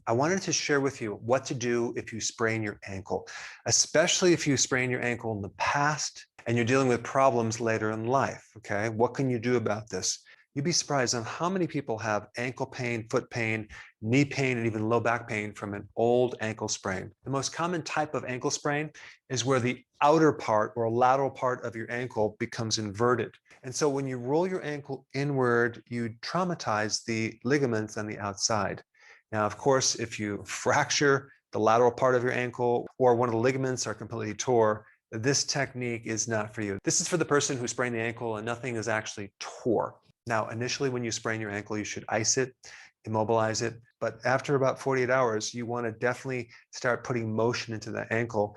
I wanted to share with you what to do if you sprain your ankle, especially if you sprain your ankle in the past and you're dealing with problems later in life, okay? What can you do about this? You'd be surprised on how many people have ankle pain, foot pain, knee pain, and even low back pain from an old ankle sprain. The most common type of ankle sprain is where the outer part or lateral part of your ankle becomes inverted. And so when you roll your ankle inward, you traumatize the ligaments on the outside. Now, of course, if you fracture the lateral part of your ankle or one of the ligaments are completely tore, this technique is not for you. This is for the person who sprained the ankle and nothing is actually tore. Now, initially, when you sprain your ankle, you should ice it, immobilize it. But after about 48 hours, you want to definitely start putting motion into the ankle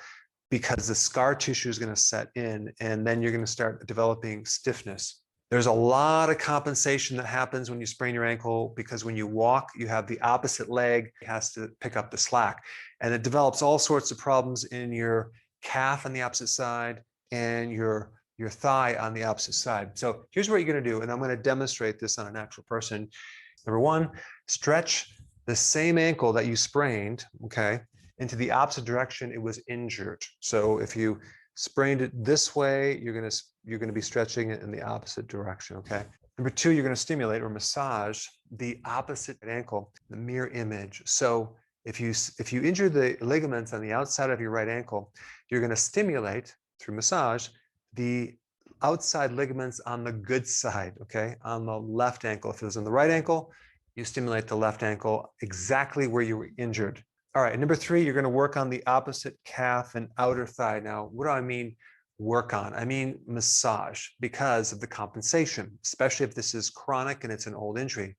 because the scar tissue is going to set in and then you're going to start developing stiffness. There's a lot of compensation that happens when you sprain your ankle because when you walk, you have the opposite leg has to pick up the slack. And it develops all sorts of problems in your calf on the opposite side and your thigh on the opposite side. So here's what you're going to do, and I'm going to demonstrate this on an actual person. Number one, stretch the same ankle that you sprained, okay, into the opposite direction it was injured. So if you sprained it this way, you're going to be stretching it in the opposite direction, okay? Number two, you're going to stimulate or massage the opposite ankle, the mirror image. So if you injure the ligaments on the outside of your right ankle, you're going to stimulate through massage the outside ligaments on the good side, okay, on the left ankle. If it was on the right ankle, you stimulate the left ankle exactly where you were injured. All right, number three, you're going to work on the opposite calf and outer thigh. Now, what do I mean work on? I mean massage because of the compensation, especially if this is chronic and it's an old injury.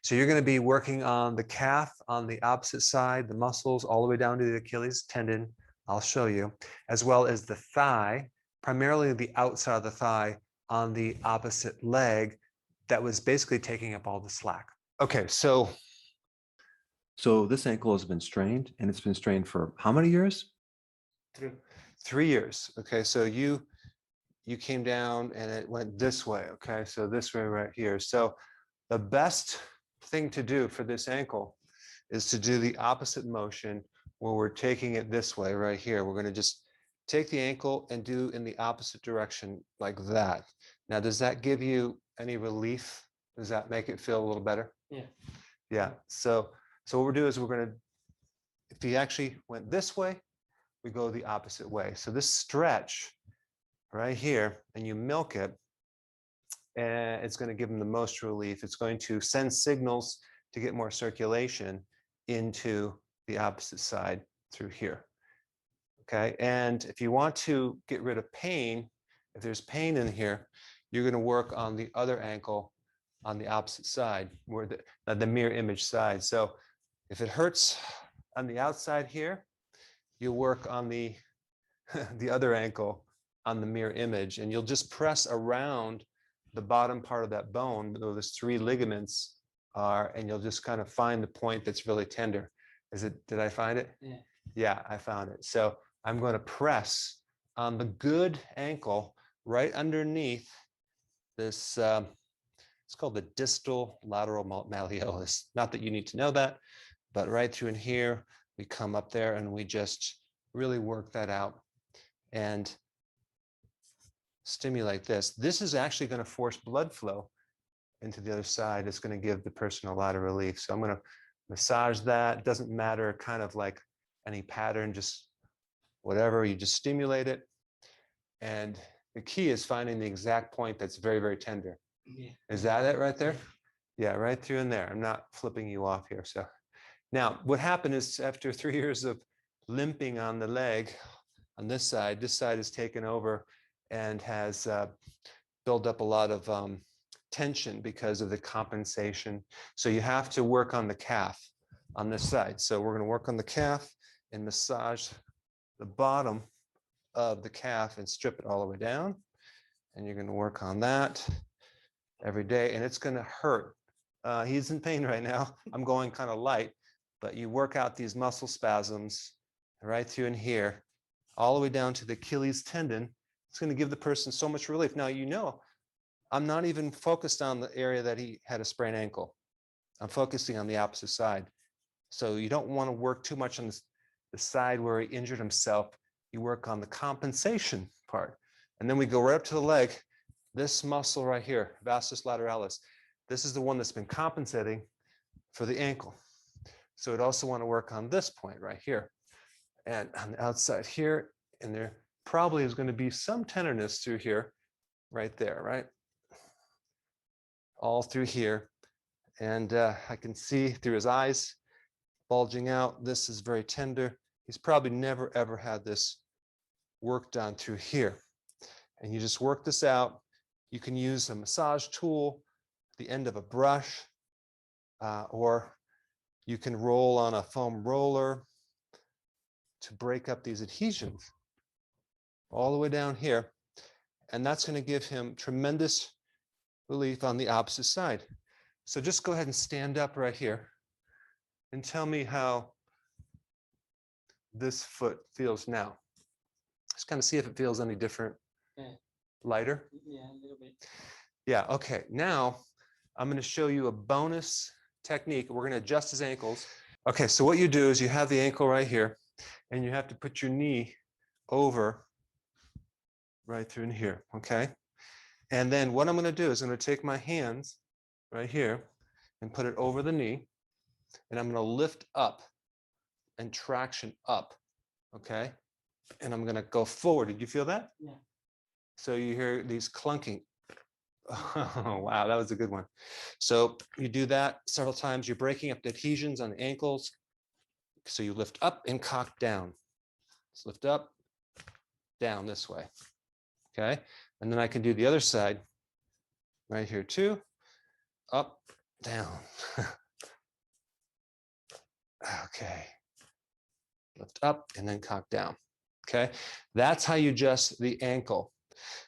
So you're going to be working on the calf on the opposite side, the muscles all the way down to the Achilles tendon. I'll show you, as well as the thigh, primarily the outside of the thigh on the opposite leg that was basically taking up all the slack. Okay, so this ankle has been strained, and it's been strained for how many years? 3 years. Okay, so you came down and it went this way. Okay, so this way right here. So the best thing to do for this ankle is to do the opposite motion where we're taking it this way right here. We're going to just take the ankle and do in the opposite direction like that. Now, does that give you any relief? Does that make it feel a little better? Yeah. Yeah. So what we'll do is we're going to, if you actually went this way, we go the opposite way. So this stretch right here, and you milk it, and it's going to give them the most relief. It's going to send signals to get more circulation into the opposite side through here. Okay, and if you want to get rid of pain, if there's pain in here, you're going to work on the other ankle on the opposite side, where the mirror image side. So if it hurts on the outside here, you'll work on the the other ankle on the mirror image, and you'll just press around the bottom part of that bone where those three ligaments are, and you'll just kind of find the point that's really tender. Did I find it? Yeah. Yeah, I found it. So I'm going to press on the good ankle right underneath this, it's called the distal lateral malleolus. Not that you need to know that, but right through in here, we come up there and we just really work that out and stimulate this. This is actually going to force blood flow into the other side. It's going to give the person a lot of relief. So I'm going to massage that. It doesn't matter kind of like any pattern, just whatever, you just stimulate it. And the key is finding the exact point that's very, very tender. Yeah. Is that it right there? Yeah, right through in there. I'm not flipping you off here. So now what happened is after 3 years of limping on the leg on this side is taken over and has built up a lot of tension because of the compensation. So you have to work on the calf on this side. So we're going to work on the calf and massage the bottom of the calf and strip it all the way down. And you're going to work on that every day, and it's going to hurt. He's in pain right now. I'm going kind of light, but you work out these muscle spasms right through in here, all the way down to the Achilles tendon. It's going to give the person so much relief. Now, I'm not even focused on the area that he had a sprained ankle. I'm focusing on the opposite side. So you don't want to work too much on the side where he injured himself. You work on the compensation part. And then we go right up to the leg. This muscle right here, vastus lateralis, this is the one that's been compensating for the ankle. So we'd also want to work on this point right here. And on the outside here, and there probably is going to be some tenderness through here, right there, right? All through here. And I can see through his eyes bulging out. This is very tender. He's probably never, ever had this work done through here. And you just work this out. You can use a massage tool, the end of a brush, or you can roll on a foam roller to break up these adhesions all the way down here. And that's going to give him tremendous relief on the opposite side. So just go ahead and stand up right here and tell me how this foot feels now. Just kind of see if it feels any different. Yeah. Lighter? Yeah, a little bit. Yeah, okay. Now I'm going to show you a bonus technique. We're going to adjust his ankles. Okay, so what you do is you have the ankle right here, and you have to put your knee over right through in here, okay? And then what I'm going to do is I'm going to take my hands right here and put it over the knee, and I'm going to lift up and traction up, okay? And I'm going to go forward. Did you feel that? Yeah. So you hear these clunking. Oh, wow, that was a good one. So you do that several times. You're breaking up the adhesions on the ankles. So you lift up and cock down. Let's lift up, down this way. Okay. And then I can do the other side right here too. Up, down. Okay. Lift up and then cock down. Okay. That's how you adjust the ankle.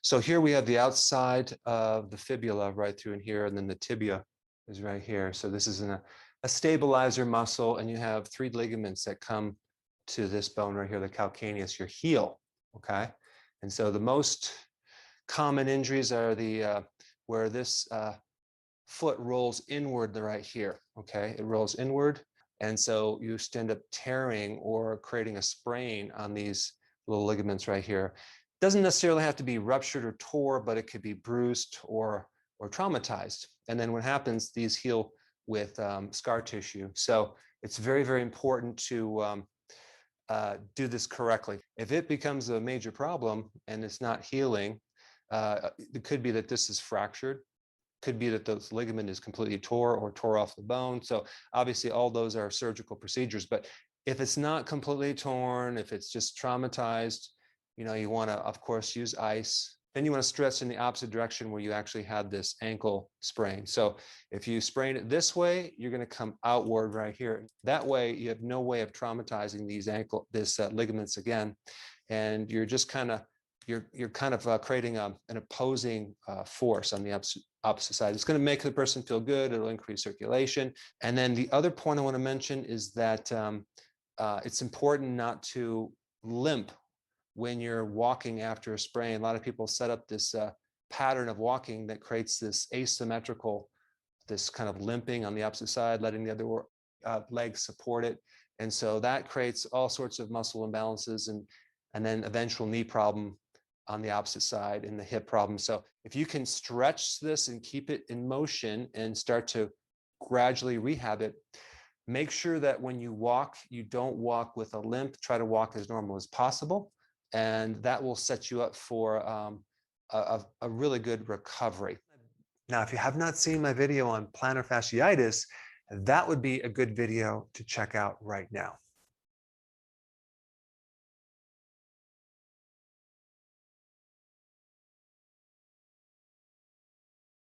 So here we have the outside of the fibula right through in here, and then the tibia is right here. So this is a stabilizer muscle, and you have 3 ligaments that come to this bone right here, the calcaneus, your heel, okay? And so the most common injuries are the where this foot rolls inward right here, okay? It rolls inward, and so you end up tearing or creating a sprain on these little ligaments right here. Doesn't necessarily have to be ruptured or tore, but it could be bruised or traumatized. And then what happens, these heal with scar tissue. So it's very, very important to do this correctly. If it becomes a major problem and it's not healing, it could be that this is fractured. Could be that the ligament is completely tore or tore off the bone. So obviously all those are surgical procedures. But if it's not completely torn, if it's just traumatized, you know, you want to, of course, use ice. Then you want to stretch in the opposite direction where you actually had this ankle sprain. So if you sprain it this way, you're going to come outward right here. That way, you have no way of traumatizing these ligaments again, and you're just kind of creating an opposing force on the opposite side. It's going to make the person feel good. It'll increase circulation. And then the other point I want to mention is that it's important not to limp when you're walking after a sprain. A lot of people set up this pattern of walking that creates this asymmetrical, this kind of limping on the opposite side, letting the other leg support it. And so that creates all sorts of muscle imbalances and then eventual knee problem on the opposite side and the hip problem. So if you can stretch this and keep it in motion and start to gradually rehab it, make sure that when you walk, you don't walk with a limp. Try to walk as normal as possible. And that will set you up for a really good recovery. Now, if you have not seen my video on plantar fasciitis, that would be a good video to check out right now.